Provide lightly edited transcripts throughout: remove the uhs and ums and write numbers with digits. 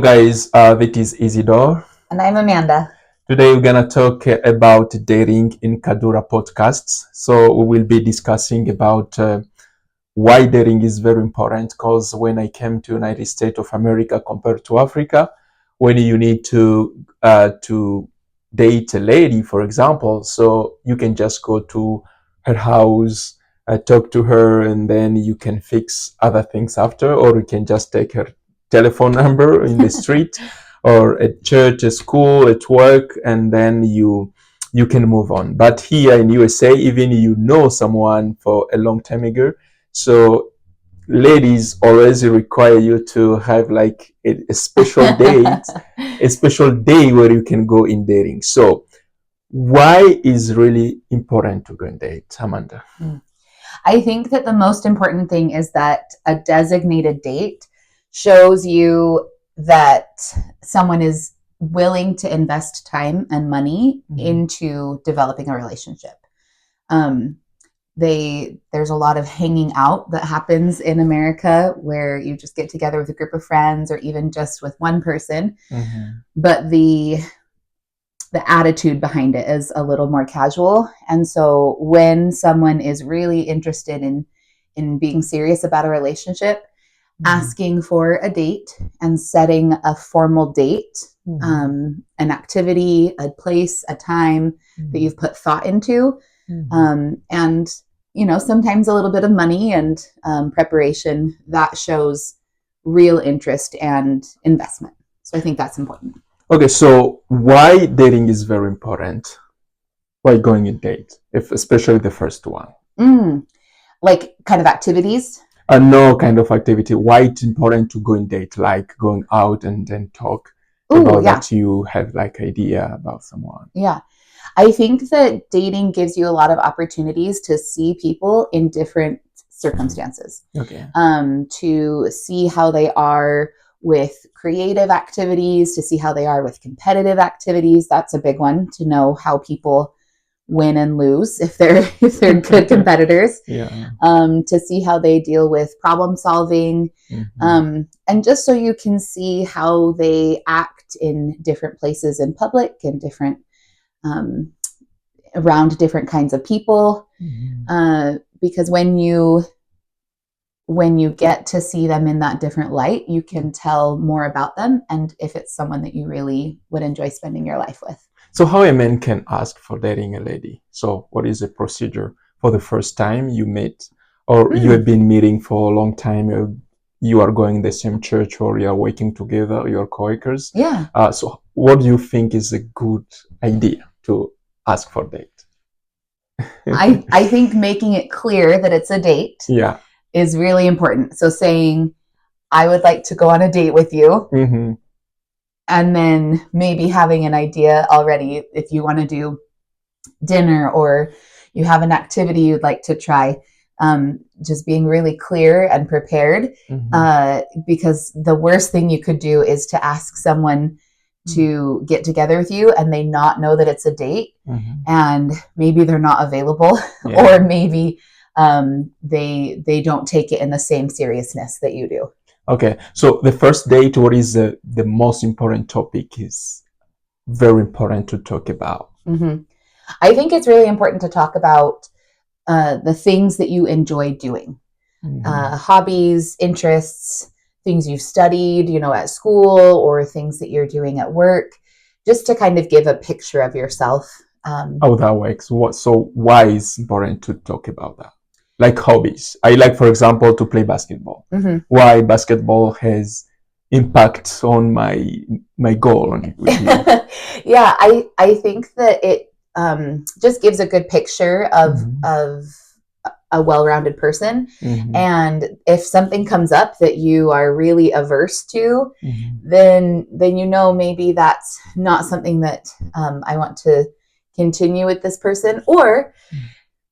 Guys, this is Isidore. And I'm Amanda. Today we're gonna talk about dating in Kadura podcasts. So we will be discussing about why dating is very important. Because when I came to United States of America compared to Africa, when you need to date a lady, for example, so you can just go to her house, talk to her, and then you can fix other things after, or you can just take her telephone number in the street or at church, at school, at work, and then you can move on. But here in USA, even you know someone for a long time ago, so ladies always require you to have like a special date, a special day where you can go in dating. So why is really important to go and date, Amanda? I think that the most important thing is that a designated date shows you that someone is willing to invest time and money into developing a relationship. There's a lot of hanging out that happens in America where you just get together with a group of friends or even just with one person. But the attitude behind it is a little more casual. And so when someone is really interested in being serious about a relationship, asking for a date and setting a formal date, an activity, a place, a time that you've put thought into, and sometimes a little bit of money and preparation, that shows real interest and investment. So I think that's important. Okay, so why dating is very important? Why going on date, especially the first one? Like kind of activities? No kind of activity. Why it's important to go on date, like going out and then talk about that you have like idea about someone. Yeah. I think that dating gives you a lot of opportunities to see people in different circumstances. Okay. To see how they are with creative activities, to see how they are with competitive activities. That's a big one, to know how people win and lose if they're good competitors. To see how they deal with problem solving, and just so you can see how they act in different places in public and different around different kinds of people, because when you get to see them in that different light, you can tell more about them and if it's someone that you really would enjoy spending your life with. So how a man can ask for dating a lady? So what is the procedure for the first time you meet, or you have been meeting for a long time, you are going the same church, or you are working together, you're co-workers? So what do you think is a good idea to ask for date? I think making it clear that it's a date is really important. So saying, I would like to go on a date with you. And then maybe having an idea already if you want to do dinner or you have an activity you'd like to try. Just being really clear and prepared, because the worst thing you could do is to ask someone to get together with you and they not know that it's a date, and maybe they're not available, or maybe they don't take it in the same seriousness that you do. Okay, so the first date, what is the most important topic is very important to talk about? I think it's really important to talk about the things that you enjoy doing, hobbies, interests, things you've studied, at school, or things that you're doing at work, just to kind of give a picture of yourself. How that works? So why is important to talk about that? Like hobbies. I like, for example, to play basketball. Why basketball has impact on my goal? Yeah, I think that it just gives a good picture of a well-rounded person. And if something comes up that you are really averse to, then maybe that's not something that I want to continue with this person, or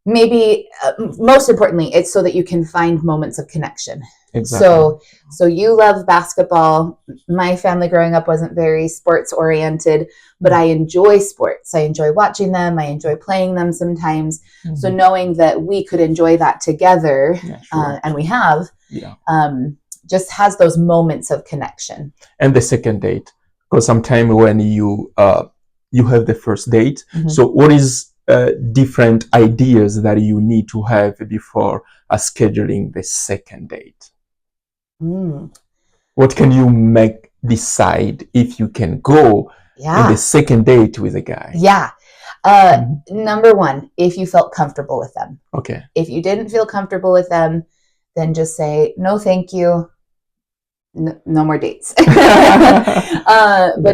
maybe most importantly, it's so that you can find moments of connection. Exactly. So you love basketball. My family growing up wasn't very sports oriented, but I enjoy sports. I enjoy watching them. I enjoy playing them sometimes. So knowing that we could enjoy that together, and we have, just has those moments of connection. And the second date, because sometimes when you have the first date, so what is different ideas that you need to have before scheduling the second date? What can you decide if you can go in the second date with a guy? Number one, if you felt comfortable with them. Okay. If you didn't feel comfortable with them, then just say, no, thank you. No more dates. But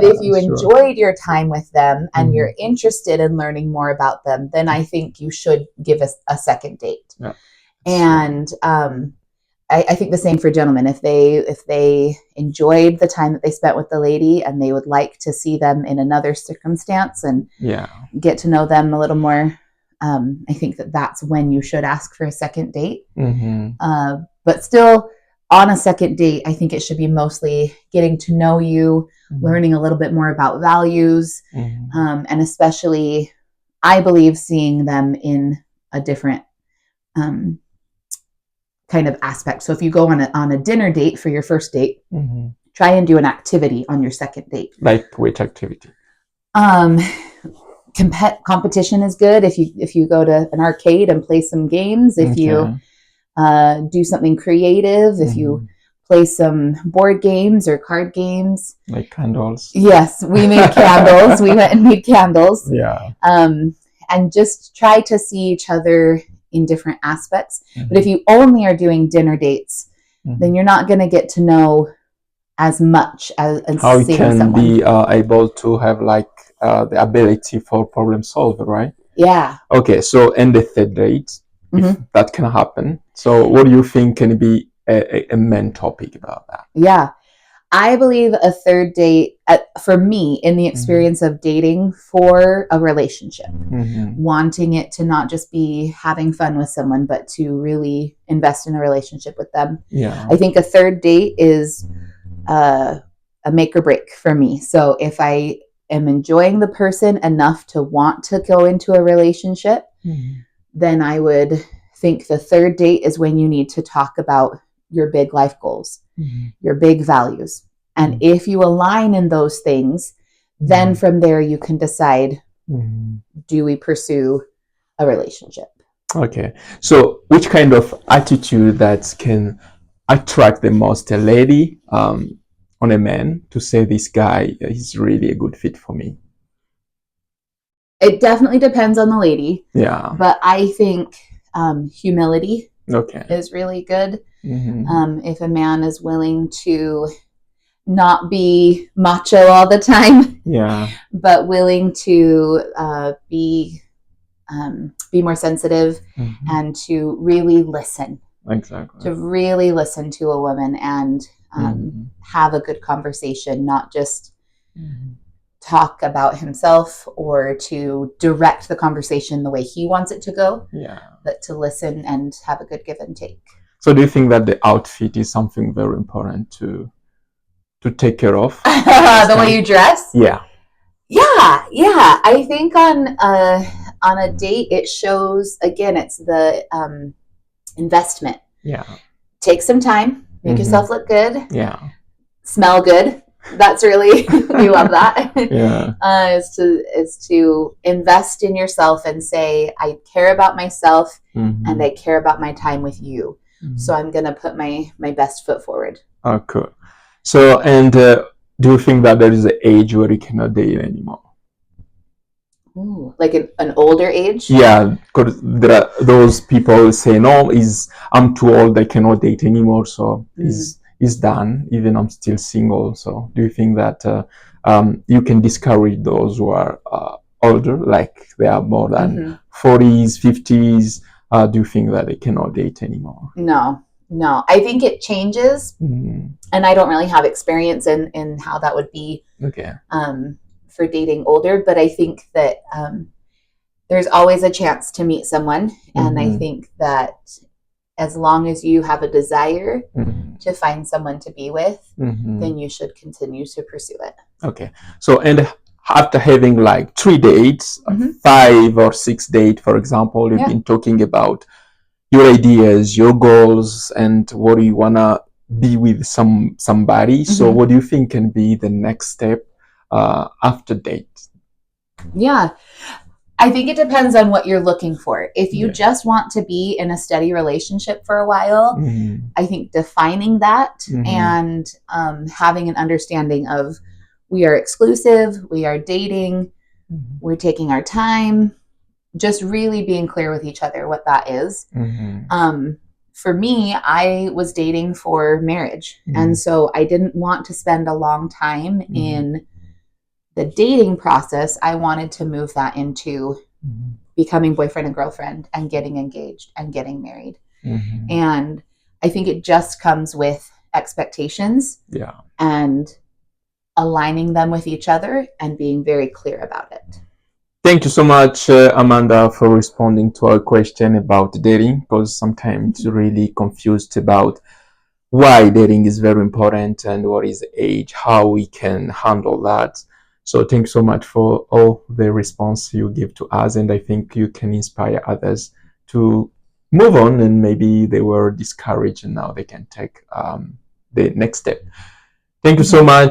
if you enjoyed your time with them and you're interested in learning more about them, then I think you should give us a second date. And I think the same for gentlemen. If they enjoyed the time that they spent with the lady and they would like to see them in another circumstance and get to know them a little more, I think that's when you should ask for a second date. But still, on a second date, I think it should be mostly getting to know you, learning a little bit more about values, and especially, I believe, seeing them in a different kind of aspect. So if you go on a dinner date for your first date, try and do an activity on your second date. Like which activity? Competition is good. If you go to an arcade and play some games, if you do something creative, if you play some board games or card games. Like candles. Yes, we made candles. We went and made candles. And just try to see each other in different aspects. But if you only are doing dinner dates, then you're not going to get to know as much as how you can be able to have like the ability for problem solver, right? Okay, so and the third date, if that can happen. So what do you think can be a main topic about that? I believe a third date, for me, in the experience of dating for a relationship, wanting it to not just be having fun with someone, but to really invest in a relationship with them. I think a third date is a make or break for me. So if I am enjoying the person enough to want to go into a relationship, then I would think the third date is when you need to talk about your big life goals, your big values. And if you align in those things, then from there you can decide, do we pursue a relationship? Okay. So which kind of attitude that can attract the most a lady on a man to say this guy is really a good fit for me? It definitely depends on the lady. But I think humility is really good. If a man is willing to not be macho all the time, but willing to be more sensitive and to really listen. To really listen to a woman and have a good conversation, not just talk about himself or to direct the conversation the way he wants it to go, but to listen and have a good give and take. So do you think that the outfit is something very important to take care of? The way you dress? Yeah. I think on a date, it shows, again, it's the investment. Take some time, make yourself look good. Smell good. That's really, we love that. Is to invest in yourself and say, I care about myself and I care about my time with you. So I'm going to put my best foot forward. Oh, cool. So, and do you think that there is an age where you cannot date anymore? Ooh, like an older age? Yeah, because there are those people say, no, I'm too old, I cannot date anymore, so it's done, even I'm still single. So do you think that you can discourage those who are older, like they are more than 40s, 50s? Do you think that they cannot date anymore? No. I think it changes, and I don't really have experience in how that would be for dating older, but I think that there's always a chance to meet someone, and I think that as long as you have a desire to find someone to be with, then you should continue to pursue it. Okay. So, and after having like 3 dates, 5 or 6 dates, for example, you've been talking about your ideas, your goals, and what you want to be with somebody. So Mhm. what do you think can be the next step after date? Yeah. I think it depends on what you're looking for. If you Yeah. just want to be in a steady relationship for a while, I think defining that and having an understanding of we are exclusive, we are dating, we're taking our time, just really being clear with each other what that is. For me, I was dating for marriage. And so I didn't want to spend a long time in the dating process. I wanted to move that into becoming boyfriend and girlfriend and getting engaged and getting married. And I think it just comes with expectations and aligning them with each other and being very clear about it. Thank you so much, Amanda, for responding to our question about dating, because sometimes really confused about why dating is very important and what is age, how we can handle that. So thanks so much for all the response you give to us, and I think you can inspire others to move on, and maybe they were discouraged and now they can take the next step. Thank you so much.